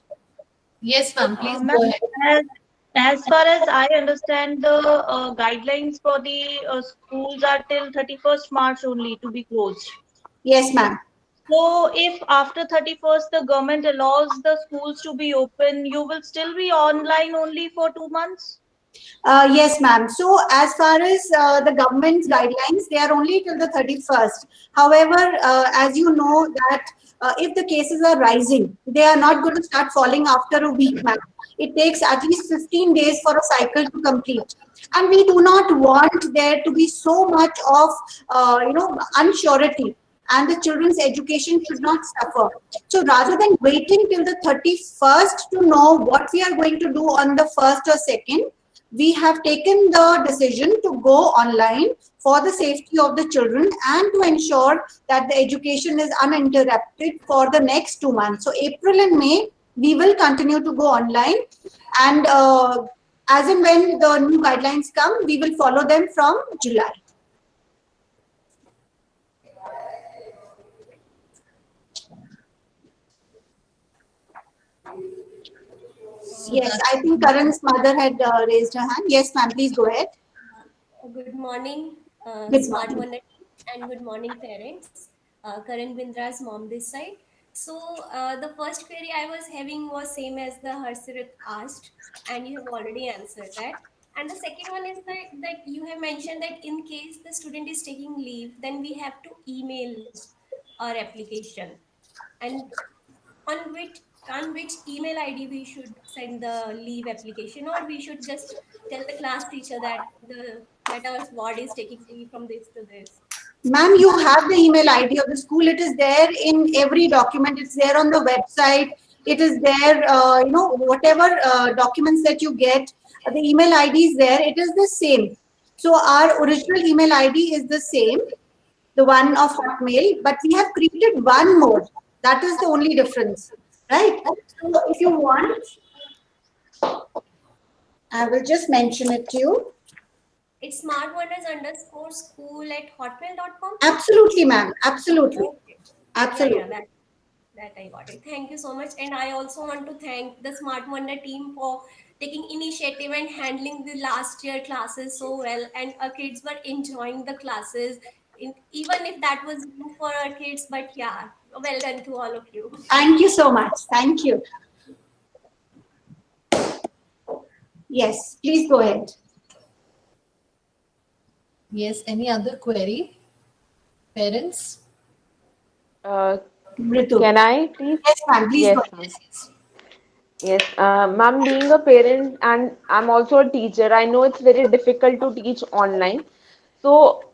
S2: Yes, ma'am. Please
S9: Ma'am,
S2: go ahead.
S9: as far as I understand, the guidelines for the schools are till 31st March only to be closed.
S5: Yes, ma'am.
S9: So if after 31st the government allows the schools to be open, you will still be online only for 2 months?
S5: Yes, ma'am. So as far as the government's guidelines, they are only till the 31st. However, as you know that if the cases are rising, they are not going to start falling after a week, ma'am. It takes at least 15 days for a cycle to complete. And we do not want there to be so much of, unsurety, and the children's education should not suffer. So rather than waiting till the 31st to know what we are going to do on the 1st or 2nd, we have taken the decision to go online for the safety of the children and to ensure that the education is uninterrupted for the next 2 months. So April and May, we will continue to go online, and as and when the new guidelines come, we will follow them from July. Yes, I think Karan's mother had raised her hand. Yes, ma'am, please go ahead.
S10: Good morning,
S5: Good
S10: Smart
S5: morning.
S10: Wonder team, and good morning, parents. Karan Bindra's mom this side. So the first query I was having was same as the Harsirat asked, and you have already answered that. And the second one is that you have mentioned that in case the student is taking leave, then we have to email our application. And on which email ID we should send the leave application, or we should just tell the class teacher that our ward is taking leave from this to this.
S5: Ma'am, you have the email ID of the school. It is there in every document. It's there on the website. It is there, whatever documents that you get, the email ID is there. It is the same. So our original email ID is the same, the one of Hotmail, but we have created one more. That is the only difference, right? So if you want, I will just mention it to you.
S10: It's smartwonders_school@hotmail.com.
S5: Absolutely, ma'am. Absolutely.
S10: Okay.
S5: Absolutely.
S10: Yeah, that I got it. Thank you so much. And I also want to thank the Smart Wonder team for taking initiative and handling the last year classes so well, and our kids were enjoying the classes, even if that was new for our kids. But yeah, well done to all of you.
S5: Thank you so much. Thank you. Yes, please go ahead.
S2: Yes, any other query? Parents?
S5: Ritu.
S11: Can I please?
S5: Yes, ma'am. Please
S11: Yes,
S5: go ahead.
S11: ma'am. Yes, ma'am, being a parent and I'm also a teacher, I know it's very difficult to teach online. So,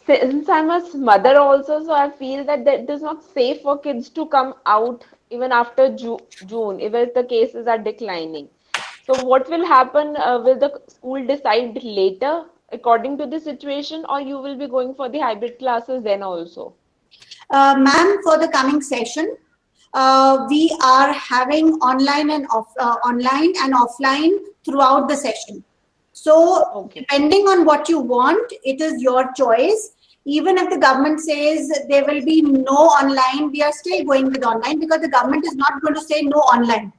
S11: since I'm a mother also, so I feel that it is not safe for kids to come out even after June, even if the cases are declining. So, what will happen? Will the school decide later according to the situation, or you will be going for the hybrid classes then also?
S5: Ma'am, for the coming session, we are having online and offline throughout the session. So
S11: Okay.
S5: depending on what you want, it is your choice. Even if the government says there will be no online, we are still going with online because the government is not going to say no online.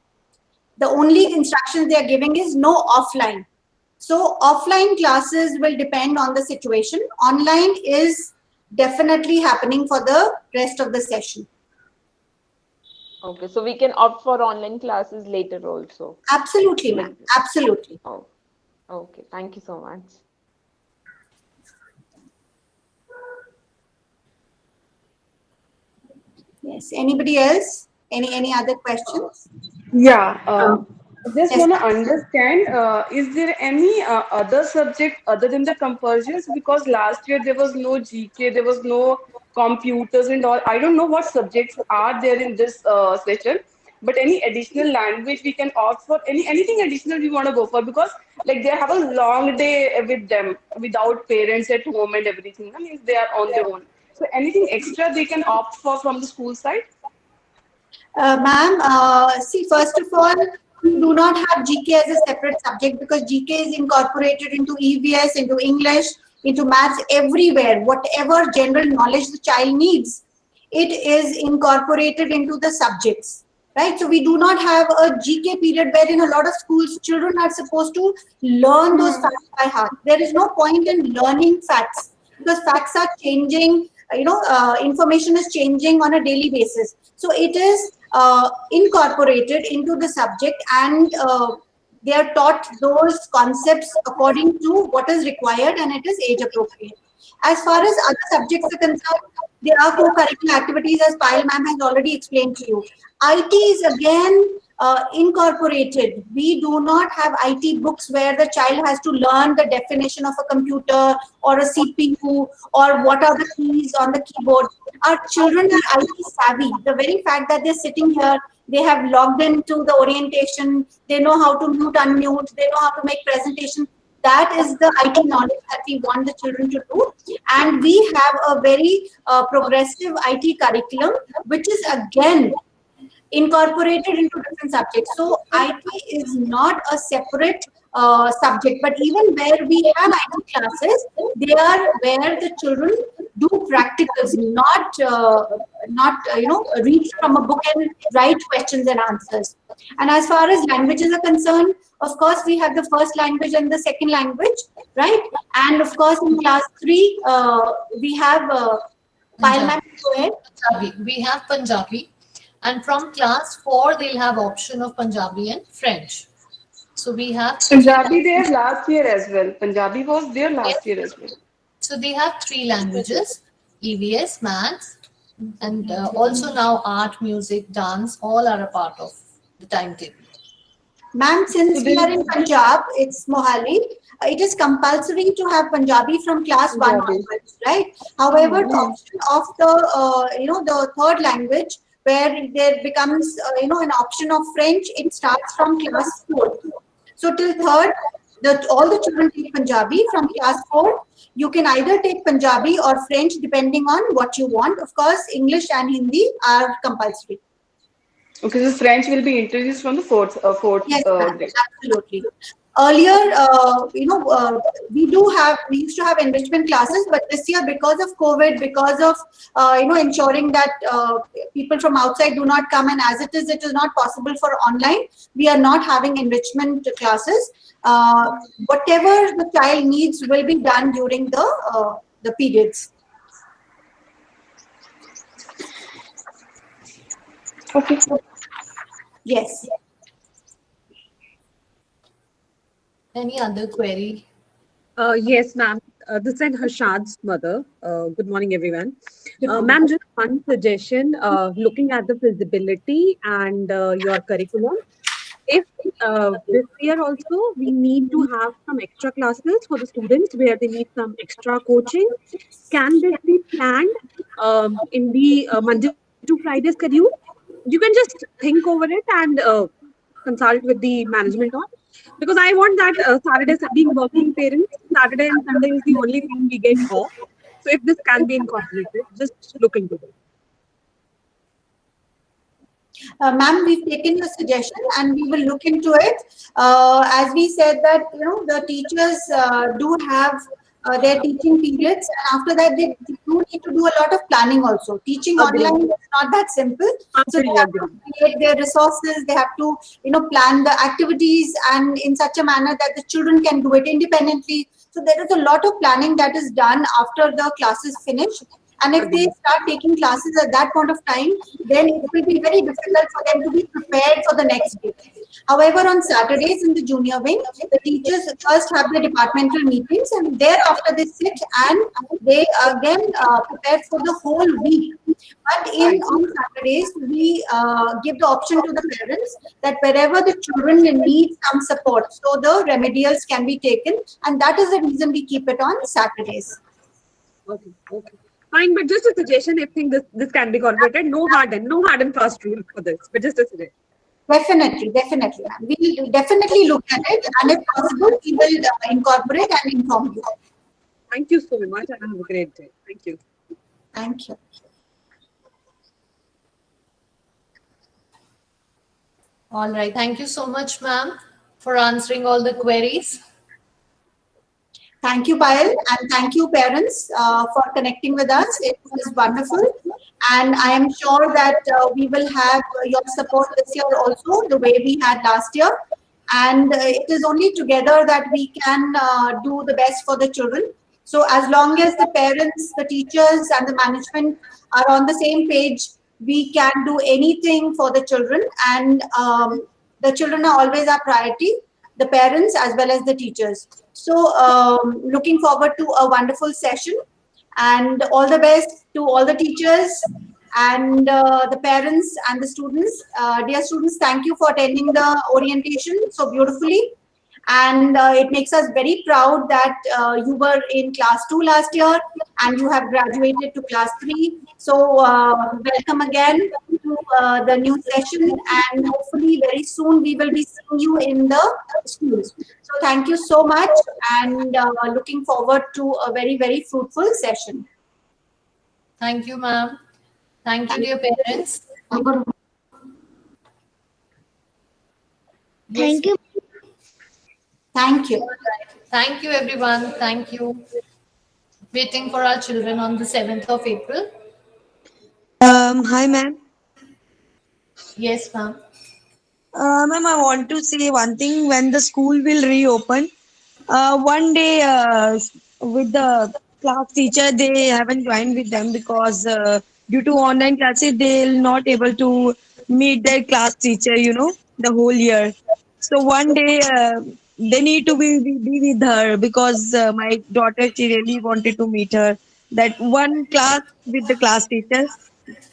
S5: The only instructions they are giving is no offline. So offline classes will depend on the situation. Online is definitely happening for the rest of the session.
S11: Okay, so we can opt for online classes later also.
S5: Absolutely, ma'am. Absolutely.
S11: Oh, okay. Thank you so much.
S5: Yes. Anybody else? Any other questions?
S6: Yeah, just
S5: Yes,
S6: want to
S5: ma'am.
S6: understand, is there any other subject other than the compulsions? Because last year there was no GK, there was no computers and all. I don't know what subjects are there in this session, but any additional language we can opt for, anything additional we want to go for, because like they have a long day with them without parents at home and everything. I mean, they are on their own. So anything extra they can opt for from the school side?
S5: Ma'am, see, first of all, we do not have GK as a separate subject because GK is incorporated into EVS, into English, into maths, everywhere. Whatever general knowledge the child needs, it is incorporated into the subjects, right? So we do not have a GK period where in a lot of schools, children are supposed to learn those facts by heart. There is no point in learning facts because facts are changing, information is changing on a daily basis. So it is incorporated into the subject, and they are taught those concepts according to what is required, and it is age appropriate. As far as other subjects are concerned, there are co-curricular activities, as Payal ma'am has already explained to you. IT is again incorporated. We do not have IT books where the child has to learn the definition of a computer or a CPU or what are the keys on the keyboard. Our children are IT savvy. The very fact that they're sitting here, they have logged into the orientation, they know how to mute, unmute, they know how to make presentation. That is the IT knowledge that we want the children to do. And we have a very progressive IT curriculum, which is again incorporated into different subjects. So IT is not a separate subject, but even where we have IT classes, they are where the children do practicals, not read from a book and write questions and answers. And as far as languages are concerned, of course, we have the first language and the second language, right? And of course, in class 3, we have Payal ma'am, go ahead.
S2: Punjabi. We have Punjabi. And from class 4, they'll have option of Punjabi and French. So we have
S6: Punjabi there last year as well. Punjabi was there last year as well.
S2: So they have 3 languages: EVS, maths, and also now art, music, dance, all are a part of the timetable.
S5: Ma'am, since we are in Punjab, it's Mohali. It is compulsory to have Punjabi from class 1 onwards, right? However, the option of the third language, where there becomes an option of French, it starts from class 4. So till third, all the children take Punjabi. From class 4, you can either take Punjabi or French depending on what you want. Of course, English and Hindi are compulsory.
S6: Okay, so French will be introduced from the fourth
S5: Yes,
S6: grade.
S5: absolutely. Earlier, we used to have enrichment classes, but this year, because of COVID, because of ensuring that people from outside do not come, and as it is not possible for online. We are not having enrichment classes. Whatever the child needs will be done during the periods.
S6: Okay.
S5: Yes.
S2: Any other query?
S12: Yes, ma'am. This is Harshad's mother. Good morning, everyone. Ma'am, just one suggestion. Looking at the feasibility and your curriculum, if this year also we need to have some extra classes for the students where they need some extra coaching, can this be planned in the Monday to Friday schedule? You can just think over it and consult with the management on, because I want that Saturday, being working parents, Saturday and Sunday is the only time we get off. So if this can be incorporated, just look into it.
S5: Ma'am, we've taken your suggestion and we will look into it. As we said that, the teachers do have their teaching periods, and after that they do need to do a lot of planning also. Teaching online is not that simple. So they have to create their resources, they have to, plan the activities and in such a manner that the children can do it independently. So there is a lot of planning that is done after the classes finish. And if they start taking classes at that point of time, then it will be very difficult for them to be prepared for the next day. However, on Saturdays in the junior wing, the teachers first have the departmental meetings, and thereafter they sit and they again prepare for the whole week. But on Saturdays, we give the option to the parents that wherever the children need some support, so the remedials can be taken, and that is the reason we keep it on Saturdays.
S12: Okay. Fine, but just a suggestion, if this can be incorporated, no hard and fast rule for this, but just a suggestion.
S5: Definitely, ma'am. We will definitely look at it, and if possible, we will incorporate and inform you.
S12: Thank you so much, and have a great day. Thank you.
S5: Thank you.
S2: All right. Thank you so much, ma'am, for answering all the queries.
S5: Thank you, Payal, and thank you, parents, for connecting with us. It was wonderful, and I am sure that we will have your support this year also, the way we had last year. And it is only together that we can do the best for the children. So as long as the parents, the teachers, and the management are on the same page, we can do anything for the children. And the children are always our priority, the parents as well as the teachers. So looking forward to a wonderful session, and all the best to all the teachers and the parents and the students. Dear students, thank you for attending the orientation so beautifully. And it makes us very proud that you were in class 2 last year and you have graduated to class 3. So welcome again to the new session, and hopefully very soon we will be seeing you in the schools. So thank you so much, and looking forward to a very, very fruitful session.
S2: Thank you, ma'am. Thank you, dear parents.
S8: Thank you.
S5: Thank you.
S2: Thank you, everyone. Thank you. Waiting for our children on the 7th of April.
S13: Hi, ma'am.
S2: Yes, ma'am.
S13: Ma'am, I want to say one thing. When the school will reopen, one day with the class teacher, they haven't joined with them because due to online classes, they'll not able to meet their class teacher, the whole year. So one day they need to be with her because my daughter, she really wanted to meet her. That one class with the class teacher,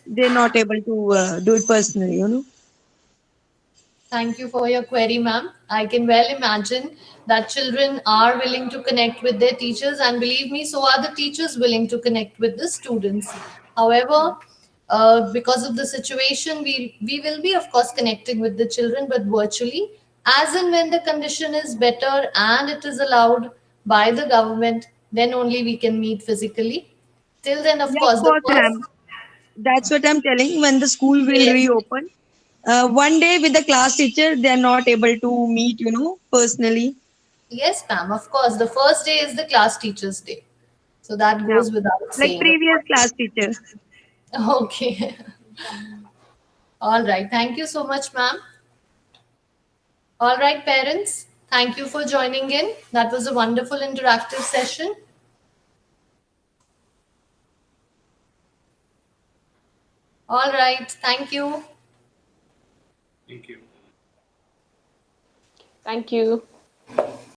S13: they're not able to do it personally.
S2: Thank you for your query, ma'am. I can well imagine that children are willing to connect with their teachers, and believe me, so are the teachers willing to connect with the students. However, because of the situation, we will be, of course, connecting with the children, but virtually, as and when the condition is better and it is allowed by the government, then only we can meet physically. Till then, of
S13: Yeah,
S2: course,
S13: of
S2: the
S13: course, ma'am. That's what I'm telling. When the school will
S2: Yes.
S13: reopen, one day with the class teacher, they are not able to meet, personally.
S2: Yes, ma'am. Of course, the first day is the class teachers' day. So that goes without
S13: Like
S2: saying.
S13: previous class teacher.
S2: Okay. All right. Thank you so much, ma'am. All right, parents. Thank you for joining in. That was a wonderful interactive session. All right. Thank you.
S11: Thank you.